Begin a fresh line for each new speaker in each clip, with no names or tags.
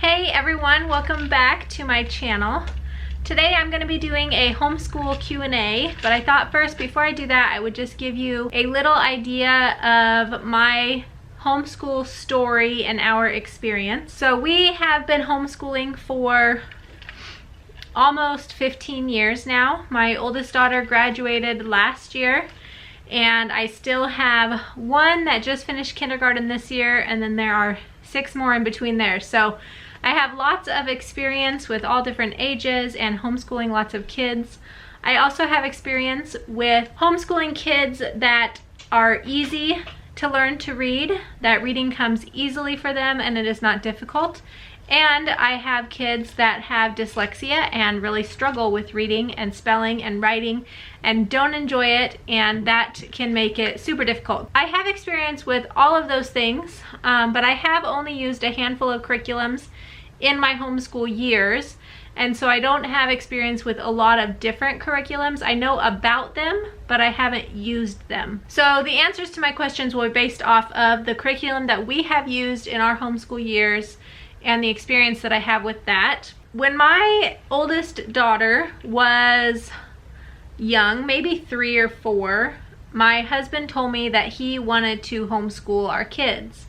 Hey everyone, welcome back to my channel. Today I'm going to be doing a homeschool Q&A, but I thought first before I do that I would just give you a little idea of my homeschool story and our experience. So we have been homeschooling for almost 15 years now. My oldest daughter graduated last year, and I still have one that just finished kindergarten this year, and then there are 6 more in between there. So I have lots of experience with all different ages and homeschooling lots of kids. I also have experience with homeschooling kids that are easy to learn to read, that reading comes easily for them and it is not difficult. And I have kids that have dyslexia and really struggle with reading and spelling and writing and don't enjoy it, and that can make it super difficult. I have experience with all of those things, but I have only used a handful of curriculums in my homeschool years, and so I don't have experience with a lot of different curriculums. I know about them, but I haven't used them. So the answers to my questions will be based off of the curriculum that we have used in our homeschool years and the experience that I have with that. When my oldest daughter was young, maybe 3 or 4, my husband told me that he wanted to homeschool our kids.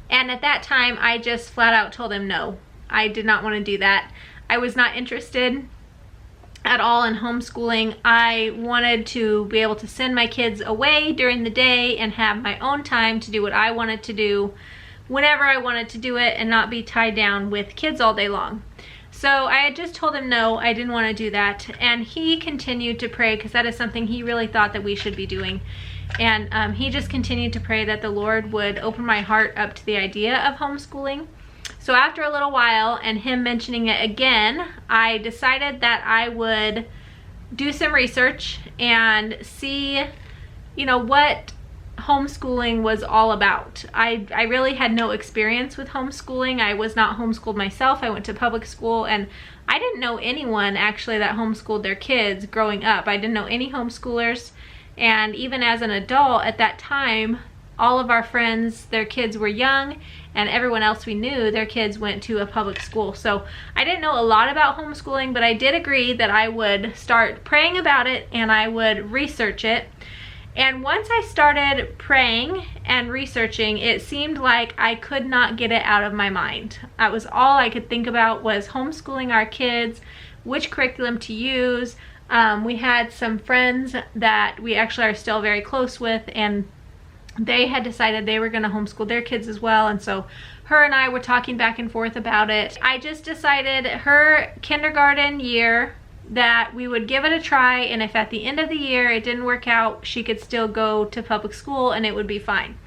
And at that time, I just flat out told him no. I did not want to do that. I was not interested at all in homeschooling. I wanted to be able to send my kids away during the day and have my own time to do what I wanted to do whenever I wanted to do it and not be tied down with kids all day long. So I had just told him no, I didn't want to do that, and he continued to pray because that is something he really thought that we should be doing. And he just continued to pray that the Lord would open my heart up to the idea of homeschooling. So after a little while and him mentioning it again, I decided that I would do some research and see, what homeschooling was all about. I really had no experience with homeschooling. I was not homeschooled myself. I went to public school, and I didn't know anyone actually that homeschooled their kids growing up. I didn't know any homeschoolers, and even as an adult at that time, all of our friends, their kids were young, and everyone else we knew, their kids went to a public school. So I didn't know a lot about homeschooling, but I did agree that I would start praying about it and I would research it. And once I started praying and researching, it seemed like I could not get it out of my mind. That was all I could think about, was homeschooling our kids, which curriculum to use. We had some friends that we actually are still very close with, and they had decided they were going to homeschool their kids as well, and so her and I were talking back and forth about it. I just decided her kindergarten year that we would give it a try, and if at the end of the year it didn't work out, she could still go to public school and it would be fine.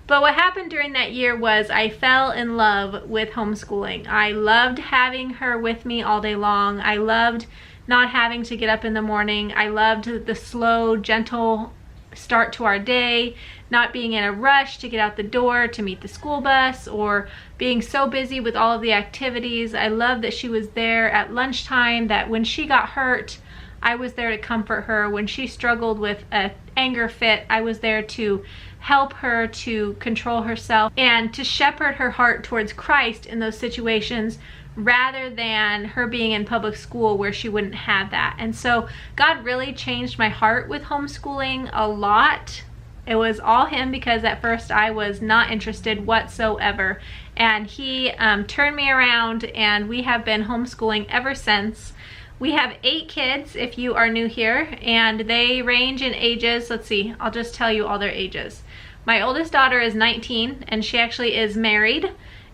But what happened during that year was I fell in love with homeschooling. I loved having her with me all day long. I loved not having to get up in the morning. I loved the slow, gentle start to our day, not being in a rush to get out the door to meet the school bus, or being so busy with all of the activities. I love that she was there at lunchtime, that when she got hurt, I was there to comfort her. When she struggled with an anger fit, I was there to help her to control herself and to shepherd her heart towards Christ in those situations, rather than her being in public school where she wouldn't have that. And so God really changed my heart with homeschooling a lot. It was all him, because at first I was not interested whatsoever, and he turned me around, and we have been homeschooling ever since. We have 8 kids if you are new here, and they range in ages. Let's see, I'll just tell you all their ages. My oldest daughter is 19, and she actually is married,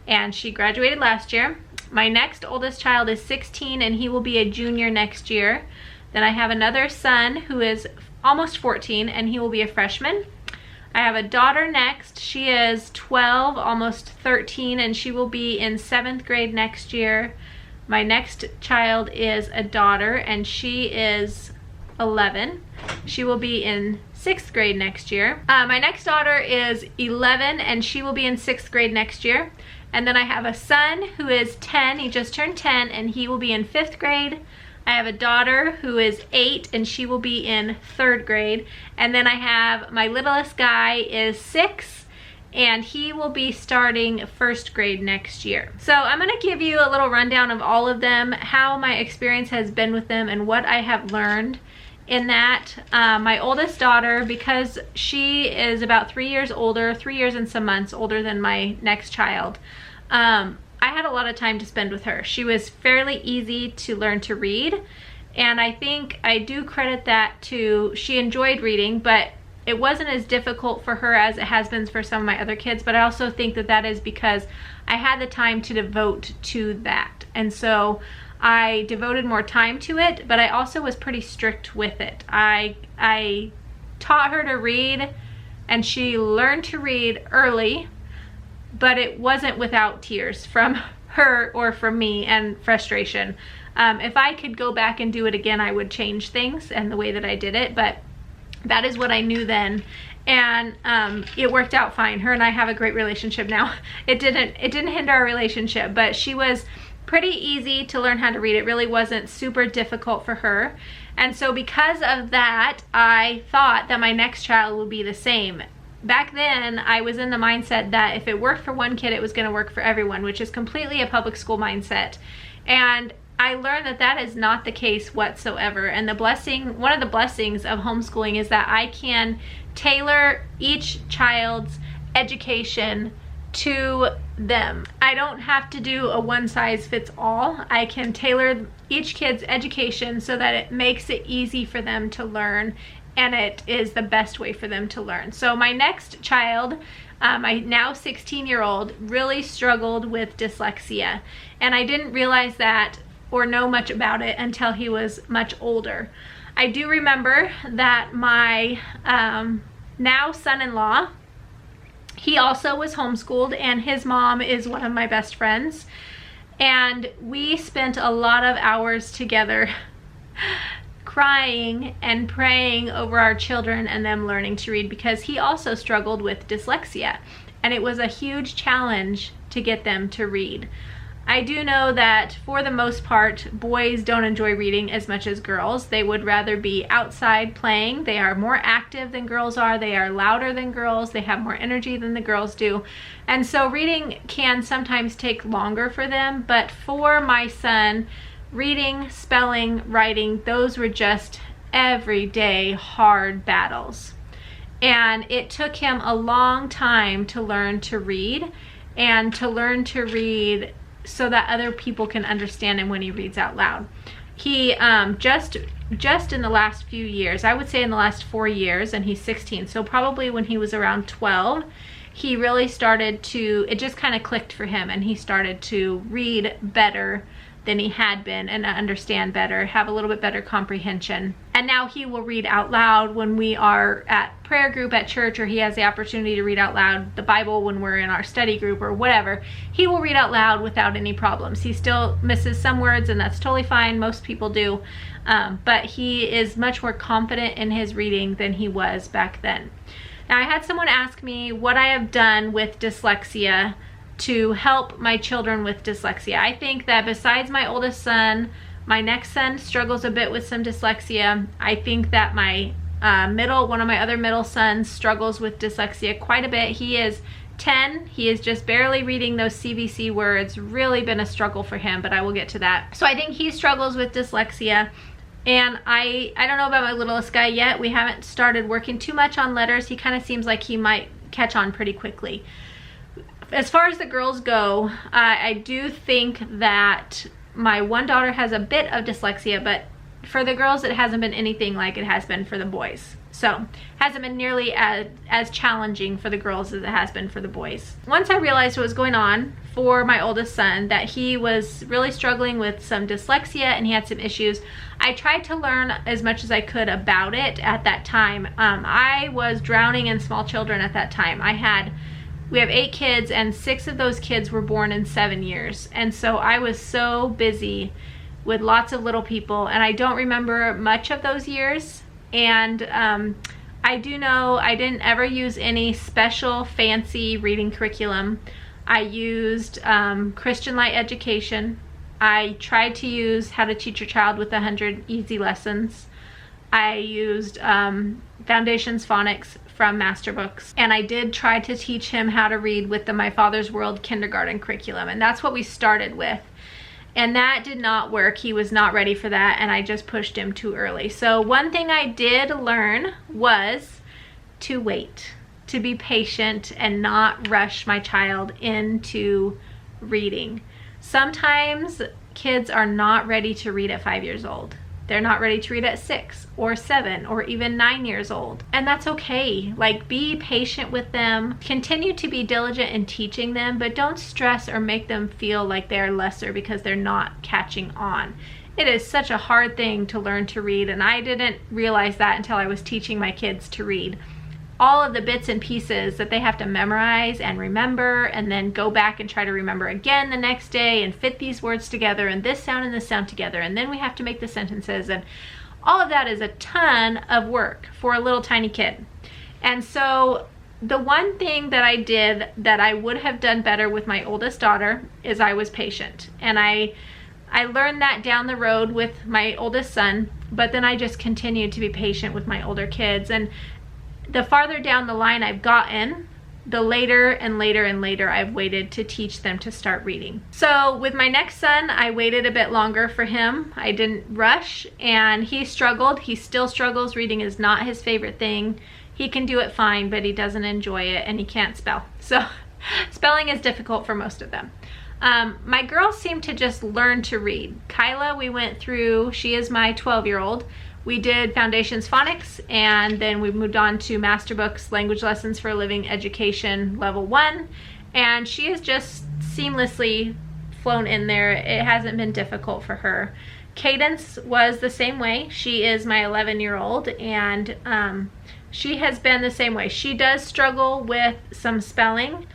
and she graduated last year. My next oldest child is 16, and he will be a junior next year. Then I have another son who is almost 14, and he will be a freshman. I have a daughter next. She is 12, almost 13, and she will be in 7th grade next year. My next child is a daughter, and she is 11. She will be in 6th grade next year. My next daughter is 11, and she will be in 6th grade next year. And then I have a son who is 10, he just turned 10, and he will be in 5th grade. I have a daughter who is 8, and she will be in 3rd grade. And then I have my littlest guy is 6, and he will be starting first grade next year. So I'm going to give you a little rundown of all of them, how my experience has been with them, and what I have learned in that. My oldest daughter, because she is about 3 years older, 3 years and some months older than my next child, I had a lot of time to spend with her. She was fairly easy to learn to read, and I think I do credit that to, she enjoyed reading, but it wasn't as difficult for her as it has been for some of my other kids. But I also think that that is because I had the time to devote to that, and so I devoted more time to it, but I also was pretty strict with it. I taught her to read, and she learned to read early, but it wasn't without tears from her or from me and frustration. If I could go back and do it again, I would change things and the way that I did it, but that is what I knew then, and it worked out fine. Her and I have a great relationship now. It didn't hinder our relationship, but she was pretty easy to learn how to read. It really wasn't super difficult for her, and so because of that, I thought that my next child would be the same. Back then, I was in the mindset that if it worked for one kid, it was going to work for everyone, which is completely a public school mindset. And I learned that that is not the case whatsoever. And the blessing, one of the blessings of homeschooling, is that I can tailor each child's education to them. I don't have to do a one-size-fits-all. I can tailor each kid's education so that it makes it easy for them to learn, and it is the best way for them to learn. So my next child, my now 16-year-old, really struggled with dyslexia, and I didn't realize that or know much about it until he was much older. I do remember that my now son-in-law, he also was homeschooled, and his mom is one of my best friends, and we spent a lot of hours together crying and praying over our children and them learning to read, because he also struggled with dyslexia, and it was a huge challenge to get them to read. I do know that for the most part, boys don't enjoy reading as much as girls. They would rather be outside playing. They are more active than girls are. They are louder than girls. They have more energy than the girls do. And so reading can sometimes take longer for them. But for my son, reading, spelling, writing, those were just everyday hard battles. And it took him a long time to learn to read, and to learn to read so that other people can understand him when he reads out loud. He just in the last few years, I would say in the last 4 years, and he's 16, so probably when he was around 12, he really started to, it just kind of clicked for him, and he started to read better than he had been, and understand better, have a little bit better comprehension. And now he will read out loud when we are at prayer group at church, or he has the opportunity to read out loud the Bible when we're in our study group or whatever. He will read out loud without any problems. He still misses some words, and that's totally fine. Most people do. But he is much more confident in his reading than he was back then. Now, I had someone ask me what I have done with dyslexia to help my children with dyslexia. I think that besides my oldest son, my next son struggles a bit with some dyslexia. I think that my one of my other middle sons struggles with dyslexia quite a bit. He is 10. He is just barely reading those CVC words. Really been a struggle for him, but I will get to that. So I think he struggles with dyslexia. And I don't know about my littlest guy yet. We haven't started working too much on letters. He kind of seems like he might catch on pretty quickly. As far as the girls go, I do think that my one daughter has a bit of dyslexia, but for the girls, it hasn't been anything like it has been for the boys. So, hasn't been nearly as challenging for the girls as it has been for the boys. Once I realized what was going on for my oldest son, that he was really struggling with some dyslexia and he had some issues, I tried to learn as much as I could about it at that time. I was drowning in small children at that time. We have 8 kids, and 6 of those kids were born in 7 years. And so I was so busy with lots of little people, and I don't remember much of those years. And I do know I didn't ever use any special fancy reading curriculum. I used Christian Light Education. I tried to use How to Teach Your Child with 100 Easy Lessons. I used Foundations Phonics from Master Books, and I did try to teach him how to read with the My Father's World kindergarten curriculum, and that's what we started with. And that did not work. He was not ready for that, and I just pushed him too early. So one thing I did learn was to wait, to be patient and not rush my child into reading. Sometimes kids are not ready to read at 5 years old. They're not ready to read at 6 or 7 or even 9 years old. And that's okay. Like, be patient with them. Continue to be diligent in teaching them, but don't stress or make them feel like they're lesser because they're not catching on. It is such a hard thing to learn to read, and I didn't realize that until I was teaching my kids to read. All of the bits and pieces that they have to memorize and remember, and then go back and try to remember again the next day and fit these words together and this sound together, and then we have to make the sentences, and all of that is a ton of work for a little tiny kid. And so the one thing that I did that I would have done better with my oldest daughter is I was patient, and I learned that down the road with my oldest son, but then I just continued to be patient with my older kids. And the farther down the line I've gotten, the later and later and later I've waited to teach them to start reading. So with my next son, I waited a bit longer for him. I didn't rush, and he struggled. He still struggles. Reading is not his favorite thing. He can do it fine, but he doesn't enjoy it, and he can't spell. So spelling is difficult for most of them. My girls seem to just learn to read. Kyla, we went through, she is my 12-year-old. We did Foundations Phonics, and then we moved on to Master Books Language Lessons for a Living Education Level 1, and she has just seamlessly flown in there. It hasn't been difficult for her. Cadence was the same way. She is my 11-year-old, and she has been the same way. She does struggle with some spelling,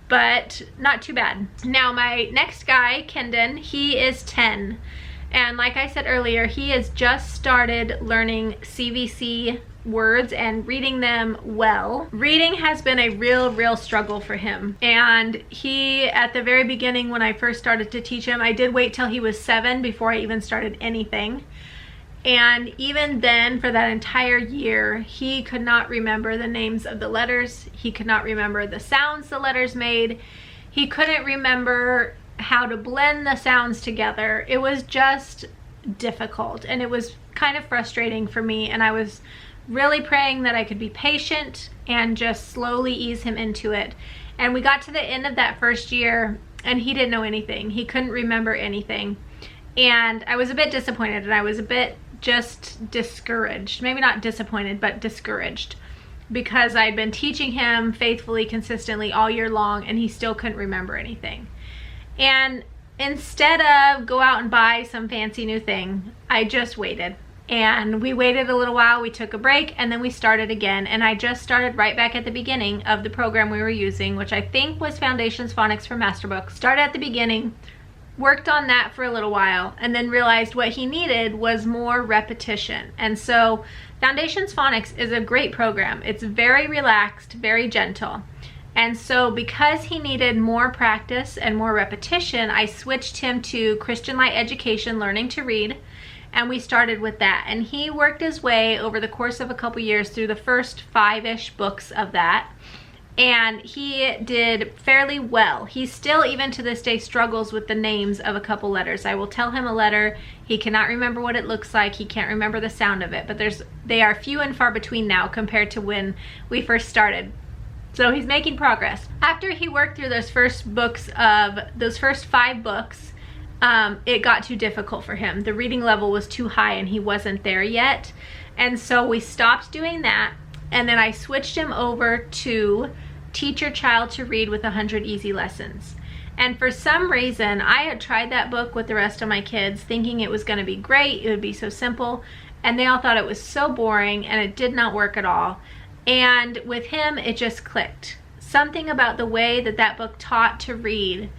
but not too bad. Now my next guy, Kendon, he is 10. And like I said earlier, he has just started learning CVC words and reading them well. Reading has been a real struggle for him. And he, at the very beginning when I first started to teach him, I did wait till he was 7 before I even started anything. And even then, for that entire year, he could not remember the names of the letters. He could not remember the sounds the letters made. He couldn't remember how to blend the sounds together. It was just difficult, and it was kind of frustrating for me, and I was really praying that I could be patient and just slowly ease him into it. And we got to the end of that first year, and he didn't know anything. He couldn't remember anything, and I was a bit disappointed, and I was a bit just discouraged. Maybe not disappointed, but discouraged, because I'd been teaching him faithfully, consistently all year long, and he still couldn't remember anything. And instead of go out and buy some fancy new thing, I just waited. And we waited a little while, we took a break, and then we started again. And I just started right back at the beginning of the program we were using, which I think was Foundations Phonics for Master Books. Started at the beginning, worked on that for a little while, and then realized what he needed was more repetition. And so Foundations Phonics is a great program. It's very relaxed, very gentle. And so because he needed more practice and more repetition, I switched him to Christian Light Education Learning to Read, and we started with that. And he worked his way over the course of a couple years through the first 5-ish books of that, and he did fairly well. He still, even to this day, struggles with the names of a couple letters. I will tell him a letter, he cannot remember what it looks like, he can't remember the sound of it, but they are few and far between now compared to when we first started. So he's making progress. After he worked through those first 5 books, it got too difficult for him. The reading level was too high and he wasn't there yet. And so we stopped doing that. And then I switched him over to Teach Your Child to Read with 100 Easy Lessons. And for some reason, I had tried that book with the rest of my kids thinking it was gonna be great, it would be so simple. And they all thought it was so boring, and it did not work at all. And with him, it just clicked. Something about the way that that book taught to read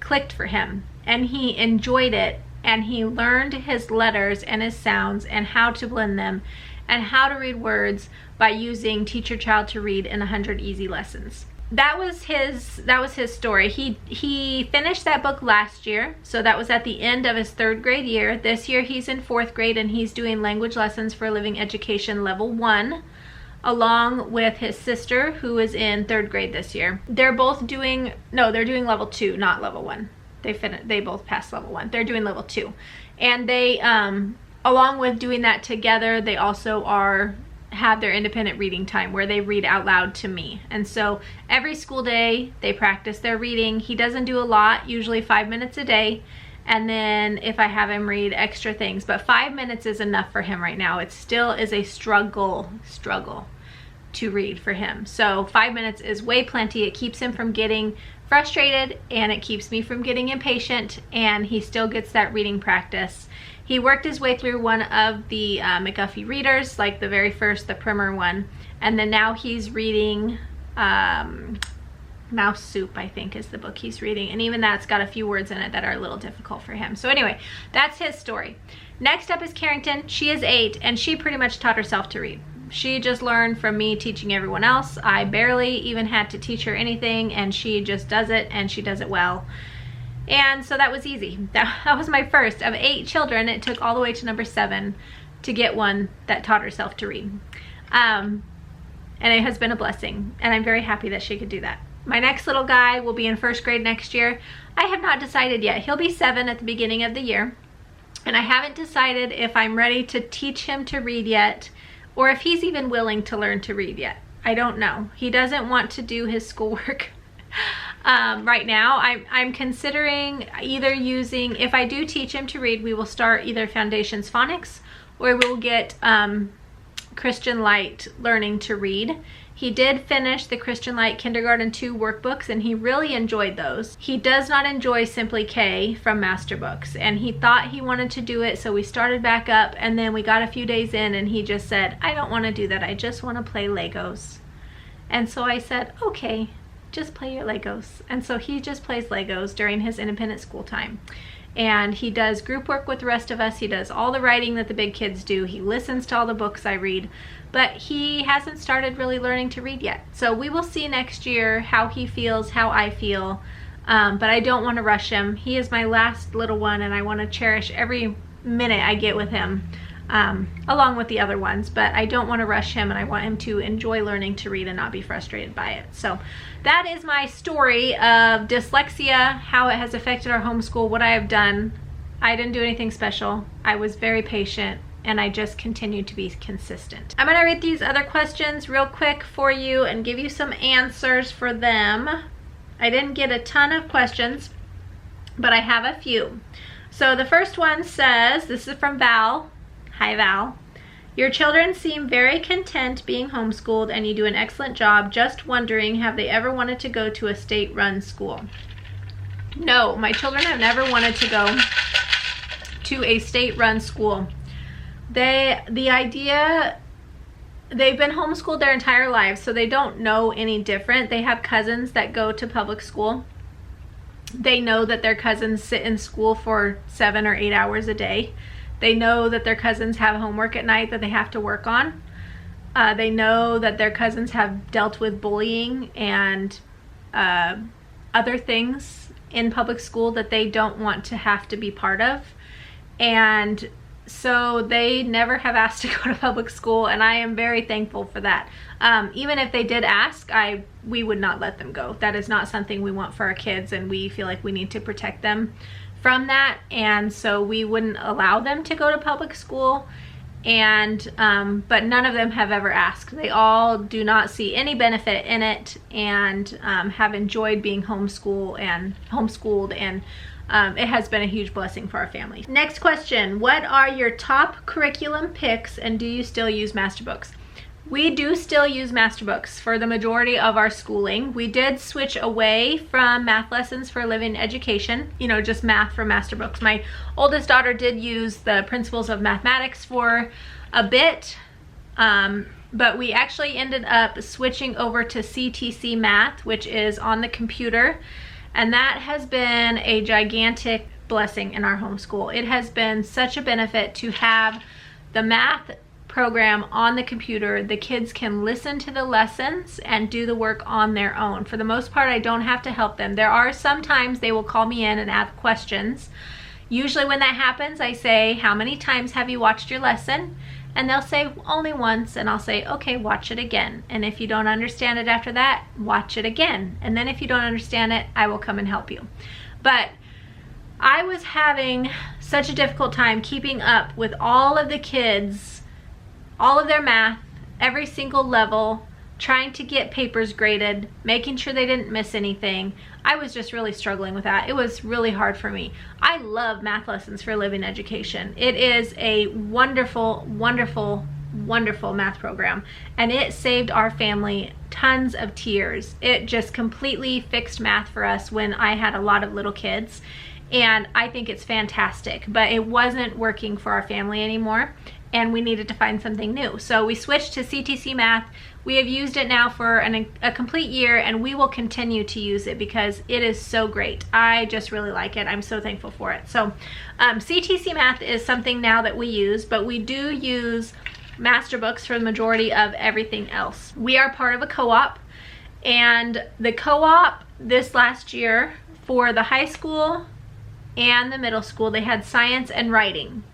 clicked for him, and he enjoyed it, and he learned his letters and his sounds and how to blend them and how to read words by using Teach Your Child to Read in 100 Easy Lessons. That was his story. He finished that book last year, so that was at the end of his 3rd grade year. This year he's in 4th grade, and he's doing Language Lessons for a Living Education Level 1. along with his sister, who is in 3rd grade this year. They're both doing, no, they're doing level 2, not level 1. They both passed level 1. They're doing level 2. And they, along with doing that together, they also have their independent reading time where they read out loud to me. And so every school day they practice their reading. He doesn't do a lot, usually 5 minutes a day. And then if I have him read extra things, but 5 minutes is enough for him right now. It still is a struggle to read for him. So 5 minutes is way plenty. It keeps him from getting frustrated, and it keeps me from getting impatient, and he still gets that reading practice. He worked his way through one of the McGuffey readers, like the very first, the primer one, and then now he's reading Mouse Soup, I think is the book he's reading, and even that's got a few words in it that are a little difficult for him. So anyway, that's his story. Next up is Carrington. She is 8, and she pretty much taught herself to read. She just learned from me teaching everyone else. I barely even had to teach her anything, and she just does it, and she does it well. And so that was easy. That was my first of 8 children. It took all the way to number 7 to get one that taught herself to read. And it has been a blessing, and I'm very happy that she could do that. My next little guy will be in 1st grade next year. I have not decided yet. He'll be 7 at the beginning of the year, and I haven't decided if I'm ready to teach him to read yet, or if he's even willing to learn to read yet. I don't know. He doesn't want to do his schoolwork right now. I'm considering either using, if I do teach him to read, we will start either Foundations Phonics, or we'll get Christian Light Learning to Read. He did finish the Christian Light Kindergarten 2 workbooks, and he really enjoyed those. He does not enjoy Simply K from Master Books, and he thought he wanted to do it, so we started back up, and then we got a few days in, and he just said, I don't want to do that. I just want to play Legos. And so I said, okay, just play your Legos. And so he just plays Legos during his independent school time. And he does group work with the rest of us. He does all the writing that the big kids do. He listens to all the books I read, but he hasn't started really learning to read yet. So we will see next year how he feels, how I feel, but I don't want to rush him. He is my last little one, and I want to cherish every minute I get with him, along with the other ones, but I don't want to rush him, and I want him to enjoy learning to read and not be frustrated by it. So that is my story of dyslexia, how it has affected our homeschool, what I have done. I didn't do anything special. I was very patient, and I just continued to be consistent. I'm gonna read these other questions real quick for you and give you some answers for them. I didn't get a ton of questions, but I have a few. So the first one says, this is from Val. Hi Val. Your children seem very content being homeschooled, and you do an excellent job. Just wondering, have they ever wanted to go to a state-run school? No, my children have never wanted to go to a state-run school. The idea, they've been homeschooled their entire lives, so they don't know any different. They have cousins that go to public school. They know that their cousins sit in school for 7 or 8 hours a day. They know that their cousins have homework at night that they have to work on. They know that their cousins have dealt with bullying and other things in public school that they don't want to have to be part of. And so they never have asked to go to public school, and I am very thankful for that. Even if they did ask, we would not let them go. That is not something we want for our kids, and we feel like we need to protect them from that, and so we wouldn't allow them to go to public school. And but none of them have ever asked. They all do not see any benefit in it, and have enjoyed being homeschooled, and it has been a huge blessing for our family. Next question, what are your top curriculum picks, and do you still use Masterbooks? We do still use Masterbooks for the majority of our schooling. We did switch away from math lessons for living education, you know, just math from Masterbooks. My oldest daughter did use the Principles of Mathematics for a bit, but we actually ended up switching over to CTC Math, which is on the computer, and that has been a gigantic blessing in our homeschool. It has been such a benefit to have the math program on the computer. The kids can listen to the lessons and do the work on their own. For the most part, I don't have to help them. There are sometimes they will call me in and ask questions. Usually when that happens, I say, how many times have you watched your lesson? and they'll say only once, and I'll say, okay, watch it again. And if you don't understand it after that, watch it again. And then if you don't understand it, I will come and help you. But I was having such a difficult time keeping up with all of the kids, all of their math, every single level, trying to get papers graded, making sure they didn't miss anything. I was just really struggling with that. It was really hard for me. I love math lessons for living education. It is a wonderful, wonderful, wonderful math program, and it saved our family tons of tears. It just completely fixed math for us when I had a lot of little kids, and I think it's fantastic, but it wasn't working for our family anymore, and we needed to find something new. So we switched to CTC Math. We have used it now for a complete year, and we will continue to use it because it is so great. I just really like it. I'm so thankful for it. So CTC Math is something now that we use, but we do use master books for the majority of everything else. We are part of a co-op, and the co-op this last year for the high school and the middle school, they had science and writing.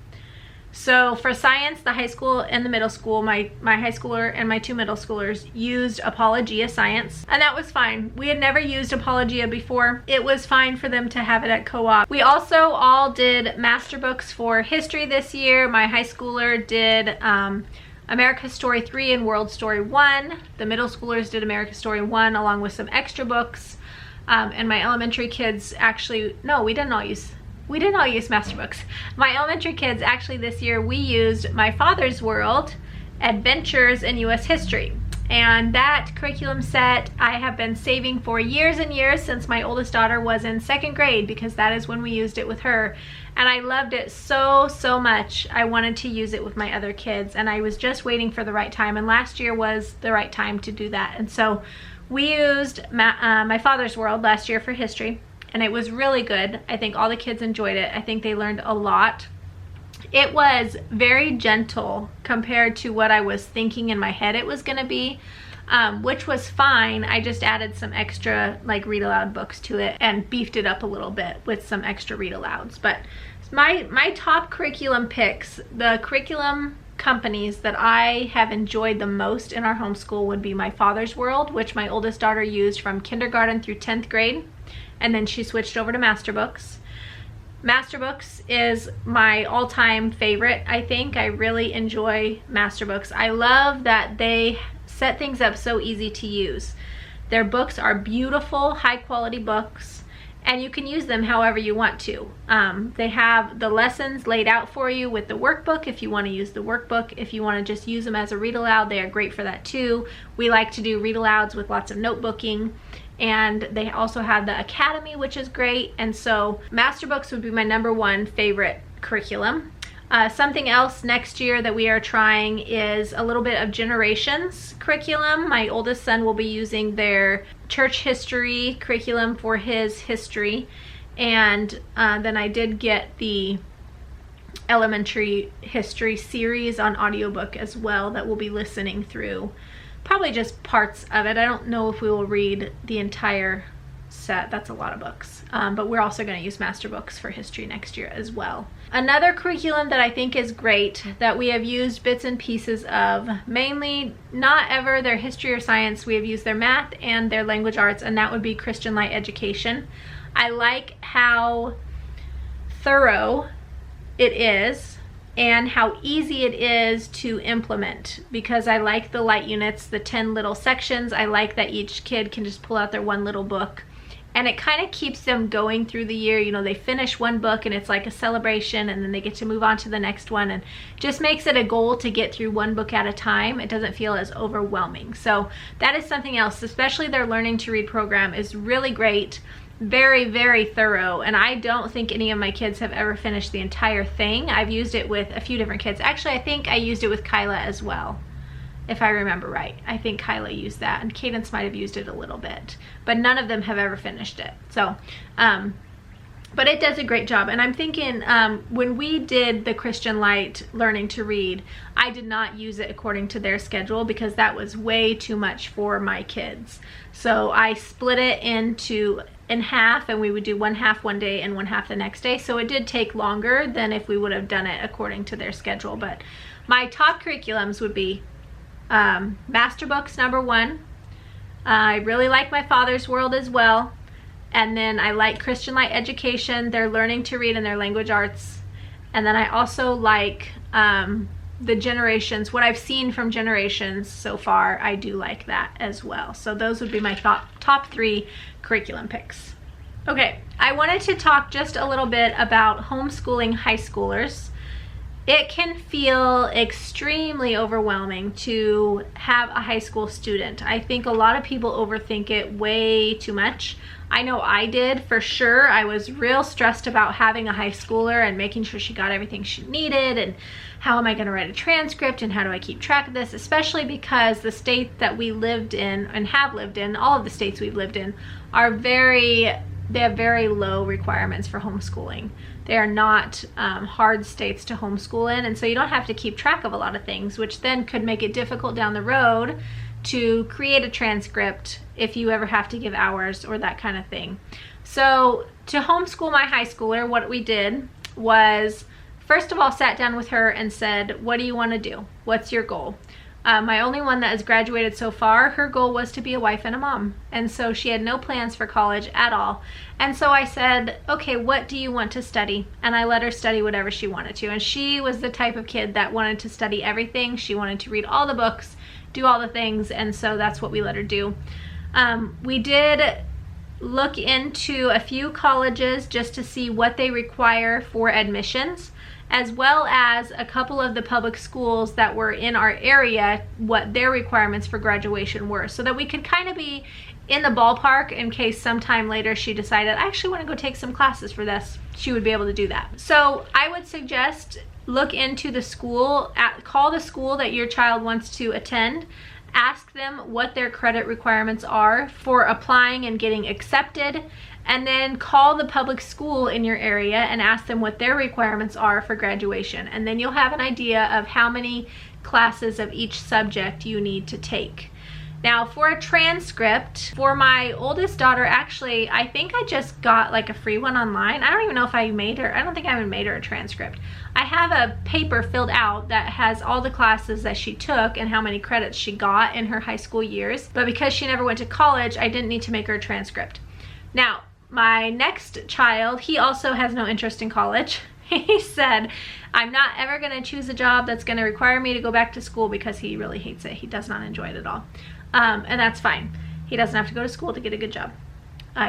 So for science, the high school and the middle school, my high schooler and my 2 middle schoolers used Apologia Science, and that was fine. We had never used Apologia before. It was fine for them to have it at co-op. We also all did master books for history this year. My high schooler did America's Story 3 and World Story 1. The middle schoolers did America's Story 1 along with some extra books. And my elementary kids actually, no, we didn't all use master books. My elementary kids, actually this year, we used My Father's World, Adventures in U.S. History. And that curriculum set I have been saving for years and years since my oldest daughter was in 2nd grade, because that is when we used it with her. And I loved it so, so much. I wanted to use it with my other kids, and I was just waiting for the right time. And last year was the right time to do that. And so we used My Father's World last year for history, and it was really good. I think all the kids enjoyed it. I think they learned a lot. It was very gentle compared to what I was thinking in my head it was gonna be, which was fine. I just added some extra like read aloud books to it and beefed it up a little bit with some extra read alouds. But my top curriculum picks, the curriculum companies that I have enjoyed the most in our homeschool would be My Father's World, which my oldest daughter used from kindergarten through 10th grade. And then she switched over to Master Books. Master Books is my all-time favorite, I think. I really enjoy Master Books. I love that they set things up so easy to use. Their books are beautiful, high-quality books, and you can use them however you want to. They have the lessons laid out for you with the workbook if you want to use the workbook. If you want to just use them as a read-aloud, they are great for that too. We like to do read-alouds with lots of notebooking. And they also have the Academy, which is great. And so Master Books would be my #1 favorite curriculum. Something else next year that we are trying is a little bit of Generations curriculum. My oldest son will be using their church history curriculum for his history. And then I did get the elementary history series on audiobook as well that we'll be listening through. Probably just parts of it. I don't know if we will read the entire set. That's a lot of books. But we're also going to use Master Books for history next year as well. Another curriculum that I think is great that we have used bits and pieces of, mainly not ever their history or science, we have used their math and their language arts, and that would be Christian Light Education. I like how thorough it is and how easy it is to implement, because I like the light units, the 10 little sections. I like that each kid can just pull out their one little book, and it kind of keeps them going through the year. You know, they finish one book and it's like a celebration, and then they get to move on to the next one, and just makes it a goal to get through one book at a time. It doesn't feel as overwhelming. So that is something else, especially their Learning to Read program is really great. Very, very thorough, and I don't think any of my kids have ever finished the entire thing. I've used it with a few different kids. Actually, I think I used it with Kyla as well, if I remember right. I think Kyla used that, and Cadence might have used it a little bit, but none of them have ever finished it. So, but it does a great job. And I'm thinking, when we did the Christian Light Learning to Read, I did not use it according to their schedule because that was way too much for my kids. So I split it into in half, and we would do one half one day and one half the next day. So it did take longer than if we would have done it according to their schedule. But my top curriculums would be Master Books, #1. I really like My Father's World as well. And then I like Christian Light Education, their learning to read and their language arts. And then I also like the Generations, what I've seen from Generations so far. I do like that as well. So those would be my top 3 curriculum picks. Okay, I wanted to talk just a little bit about homeschooling high schoolers. It can feel extremely overwhelming to have a high school student. I think a lot of people overthink it way too much. I know I did for sure. I was real stressed about having a high schooler and making sure she got everything she needed, and how am I going to write a transcript, and how do I keep track of this, especially because the state that we lived in and have lived in, all of the states we've lived in, are they have very low requirements for homeschooling. They are not hard states to homeschool in, and so you don't have to keep track of a lot of things, which then could make it difficult down the road to create a transcript if you ever have to give hours or that kind of thing. So to homeschool my high schooler, what we did was, first of all, sat down with her and said, what do you want to do? What's your goal? My only one that has graduated so far, her goal was to be a wife and a mom. And so she had no plans for college at all. And so I said, okay, what do you want to study? And I let her study whatever she wanted to. And she was the type of kid that wanted to study everything. She wanted to read all the books, do all the things. And so that's what we let her do. We did look into a few colleges just to see what they require for admissions, as well as a couple of the public schools that were in our area, what their requirements for graduation were, so that we could kind of be in the ballpark in case sometime later she decided, I actually want to go take some classes for this. She would be able to do that. So I would suggest look into the school, call the school that your child wants to attend, ask them what their credit requirements are for applying and getting accepted, and then call the public school in your area and ask them what their requirements are for graduation. And then you'll have an idea of how many classes of each subject you need to take. Now for a transcript, for my oldest daughter, actually, I think I just got like a free one online. I don't even know if I made her, I don't think I even made her a transcript. I have a paper filled out that has all the classes that she took and how many credits she got in her high school years. But because she never went to college, I didn't need to make her a transcript. Now, my next child, he also has no interest in college. He said, I'm not ever going to choose a job that's going to require me to go back to school, because he really hates it. He does not enjoy it at all. And that's fine. He doesn't have to go to school to get a good job.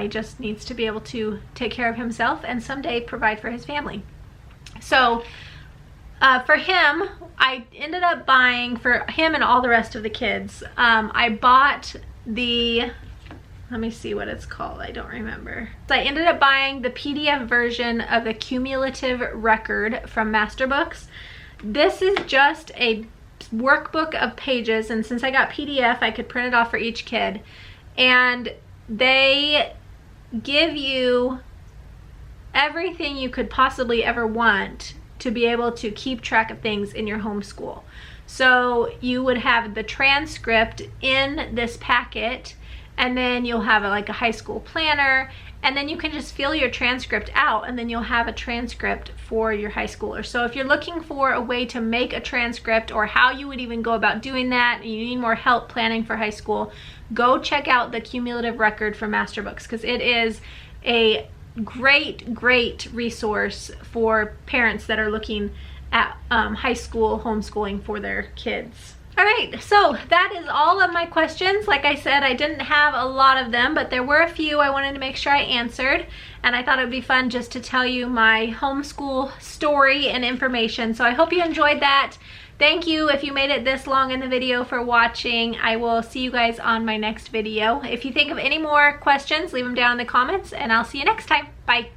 He just needs to be able to take care of himself and someday provide for his family. So for him, I ended up buying, for him and all the rest of the kids, I bought the, let me see what it's called, I don't remember. So I ended up buying the PDF version of the cumulative record from Master Books. This is just a workbook of pages, and since I got PDF, I could print it off for each kid. And they give you everything you could possibly ever want to be able to keep track of things in your homeschool. So you would have the transcript in this packet, and then you'll have like a high school planner, and then you can just fill your transcript out, and then you'll have a transcript for your high schooler. So if you're looking for a way to make a transcript, or how you would even go about doing that, and you need more help planning for high school, go check out the cumulative record from Master Books, because it is a great resource for parents that are looking at high school homeschooling for their kids. All right, so that is all of my questions. Like I said, I didn't have a lot of them, but there were a few I wanted to make sure I answered, and I thought it would be fun just to tell you my homeschool story and information. So I hope you enjoyed that. Thank you if you made it this long in the video for watching. I will see you guys on my next video. If you think of any more questions, leave them down in the comments, and I'll see you next time. Bye.